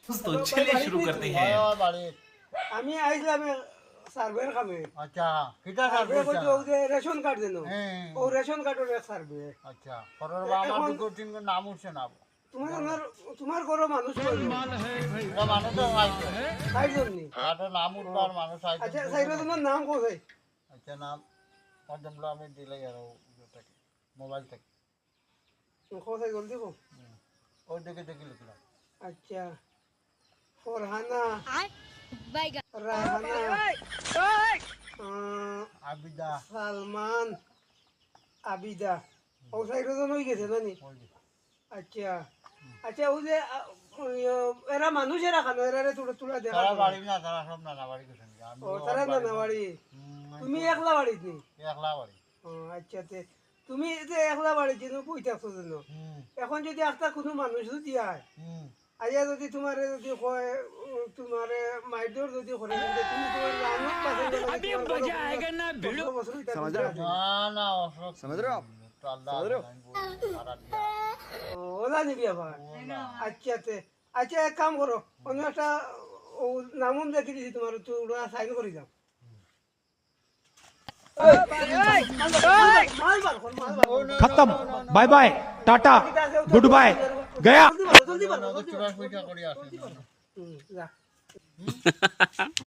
तो चलिए शुरू करते हैं। আমি আইছিলাম সার্ভের কামে। আচ্ছা কিটা সার্ভে সার্ভিস করতে ওই যে রেশন কার্ড দেন, হ্যাঁ ও রেশন কার্ডের এক সার্ভে। আচ্ছা করর বাবা এখন- দুটো তিন নাম উঠছে না তোমার ঘরে মানুষ কয়জন? এটা মানুষ তো আইছে চারজন নি। আটা নাম উঠবার মানুষ আইছে আচ্ছা চারজনের নাম কোথায়? আচ্ছা নাম কদমলা আমি দিলে আর ওটাকে মোবাইল থেকে কোথায় জলদি কো। ওই দিকে দেখে লিখলাম আচ্ছা ফরহানা, বাইগা রাহানা, আবিদা সালমান, আবিদা, ও চারজন হয়ে গেছে নানি? ওই যে। আচ্ছা আচ্ছা ওই যে এরা মানুষের রাখানো, এরা তুলে তুলে দেখা তারা যায়। বাড়ি না তারা সব নানা বাড়ি গেছেন আমি ও তারা না বাড়ি, তুমি একলা বাড়িত নি? একলা বাড়ি ও আচ্ছা তুমি যে একলা বাড়িত যেন বই থাকছো যেন, এখন যদি একটা কোনো মানুষ যদি আয় আইয়া যদি তোমার যদি কয় তোমার মাইদর যদি করে কিন্তু তুমি তোমার নামত পাশে না না অসুখ समझ रहे हो आप? তো আল্লাহ ওলা নিবি আবার। আচ্ছা আচ্ছা এক কাম করো, অন্য একটা নামন দেখে দিছি তোমার, তোমরা সাইন করে যাও। खत्म, bye bye, tata, goodbye, गया। জলদি পারো, চূড়ার পয়সা করে আসে যা